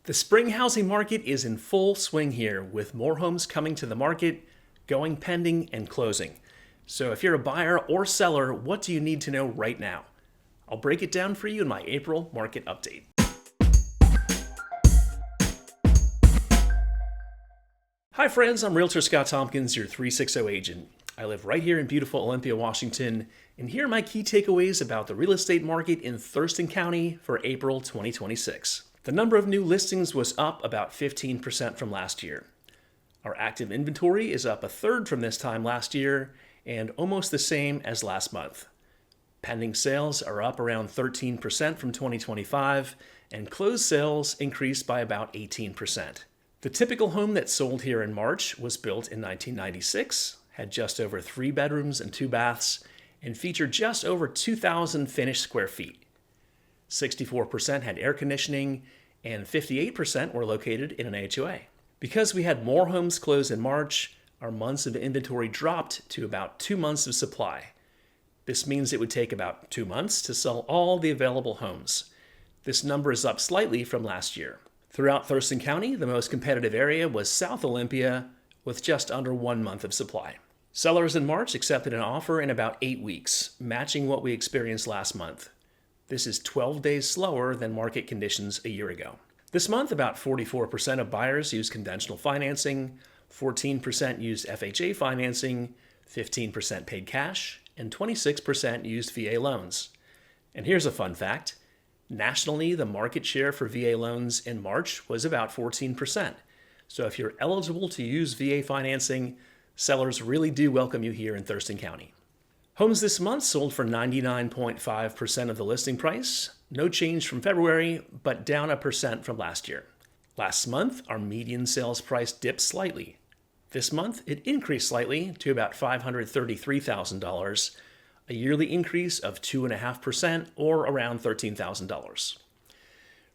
The spring housing market is in full swing here, with more homes coming to the market, going pending, and closing. So if you're a buyer or seller, what do you need to know right now? I'll break it down for you in my April market update. Hi friends, I'm Realtor Scott Tompkins, your 360 agent. I live right here in beautiful Olympia, Washington, and here are my key takeaways about the real estate market in Thurston County for April 2026. The number of new listings was up about 15% from last year. Our active inventory is up a third from this time last year and almost the same as last month. Pending sales are up around 13% from 2025, and closed sales increased by about 18%. The typical home that sold here in March was built in 1996, had just over 3 bedrooms and 2 baths, and featured just over 2,000 finished square feet. 64% had air conditioning, and 58% were located in an HOA. Because we had more homes close in March, our months of inventory dropped to about 2 months of supply. This means it would take about 2 months to sell all the available homes. This number is up slightly from last year. Throughout Thurston County, the most competitive area was South Olympia, with just under 1 month of supply. Sellers in March accepted an offer in about 8 weeks, matching what we experienced last month. This is 12 days slower than market conditions a year ago. This month, about 44% of buyers used conventional financing, 14% used FHA financing, 15% paid cash, and 26% used VA loans. And here's a fun fact. Nationally, the market share for VA loans in March was about 14%. So if you're eligible to use VA financing, sellers really do welcome you here in Thurston County. Homes this month sold for 99.5% of the listing price. No change from February, but down 1% from last year. Last month, our median sales price dipped slightly. This month, it increased slightly to about $533,000, a yearly increase of 2.5% or around $13,000.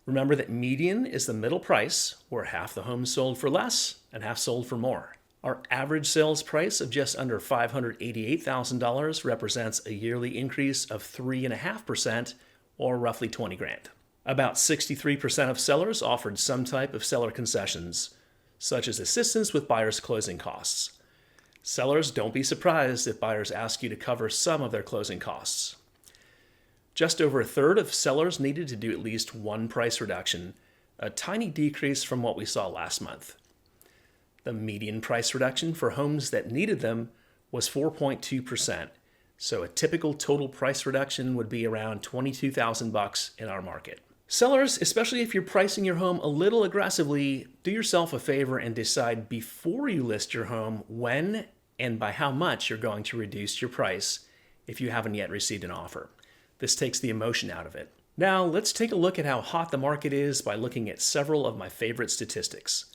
Remember that median is the middle price, where half the homes sold for less and half sold for more. Our average sales price of just under $588,000 represents a yearly increase of 3.5% or roughly $20,000. About 63% of sellers offered some type of seller concessions, such as assistance with buyers' closing costs. Sellers, don't be surprised if buyers ask you to cover some of their closing costs. Just over a third of sellers needed to do at least one price reduction, a tiny decrease from what we saw last month. The median price reduction for homes that needed them was 4.2%, so a typical total price reduction would be around $22,000 in our market. Sellers, especially if you're pricing your home a little aggressively, do yourself a favor and decide before you list your home when and by how much you're going to reduce your price if you haven't yet received an offer. This takes the emotion out of it. Now, let's take a look at how hot the market is by looking at several of my favorite statistics.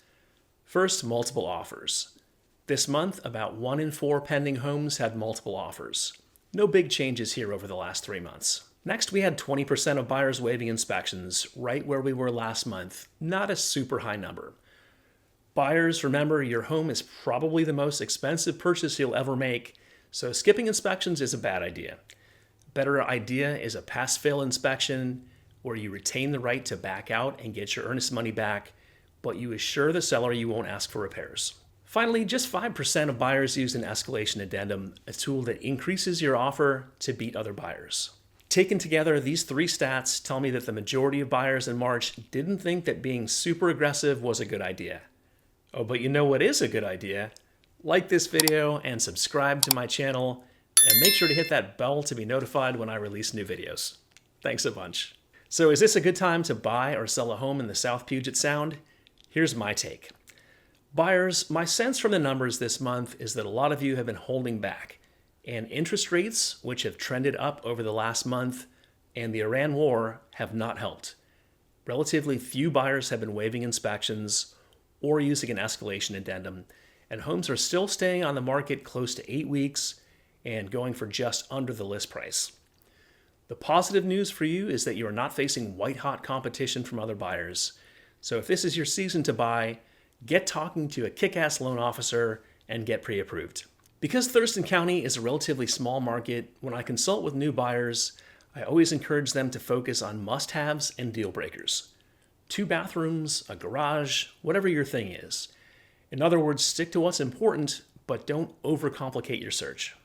First, multiple offers. This month, about 1 in 4 pending homes had multiple offers. No big changes here over the last 3 months. Next, we had 20% of buyers waiving inspections, right where we were last month. Not a super high number. Buyers, remember, your home is probably the most expensive purchase you'll ever make, so skipping inspections is a bad idea. A better idea is a pass-fail inspection where you retain the right to back out and get your earnest money back, but you assure the seller you won't ask for repairs. Finally, just 5% of buyers used an escalation addendum, a tool that increases your offer to beat other buyers. Taken together, these 3 stats tell me that the majority of buyers in March didn't think that being super aggressive was a good idea. Oh, but you know what is a good idea? Like this video and subscribe to my channel, and make sure to hit that bell to be notified when I release new videos. Thanks a bunch. So is this a good time to buy or sell a home in the South Puget Sound? Here's my take. Buyers, my sense from the numbers this month is that a lot of you have been holding back, and interest rates, which have trended up over the last month, and the Iran war have not helped. Relatively few buyers have been waiving inspections or using an escalation addendum, and homes are still staying on the market close to 8 weeks and going for just under the list price. The positive news for you is that you are not facing white-hot competition from other buyers. So if this is your season to buy, get talking to a kick-ass loan officer and get pre-approved. Because Thurston County is a relatively small market, when I consult with new buyers, I always encourage them to focus on must-haves and deal breakers. 2 bathrooms, a garage, whatever your thing is. In other words, stick to what's important, but don't overcomplicate your search.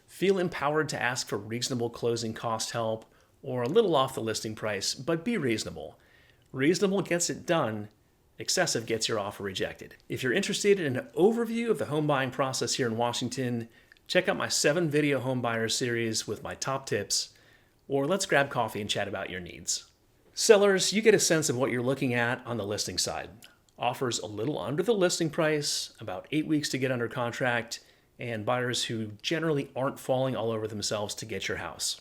Feel empowered to ask for reasonable closing cost help or a little off the listing price, but be reasonable. Reasonable gets it done, excessive gets your offer rejected. If you're interested in an overview of the home buying process here in Washington, check out my 7-video home buyer series with my top tips, or let's grab coffee and chat about your needs. Sellers, you get a sense of what you're looking at on the listing side. Offers a little under the listing price, about 8 weeks to get under contract, and buyers who generally aren't falling all over themselves to get your house.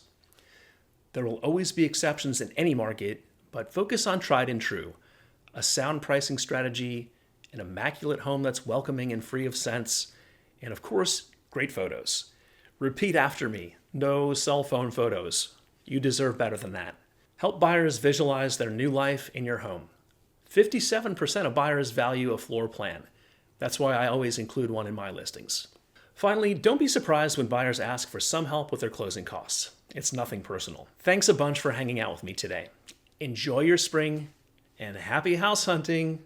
There will always be exceptions in any market, but focus on tried and true. A sound pricing strategy, an immaculate home that's welcoming and free of scents, and of course, great photos. Repeat after me, no cell phone photos. You deserve better than that. Help buyers visualize their new life in your home. 57% of buyers value a floor plan. That's why I always include one in my listings. Finally, don't be surprised when buyers ask for some help with their closing costs. It's nothing personal. Thanks a bunch for hanging out with me today. Enjoy your spring and happy house hunting.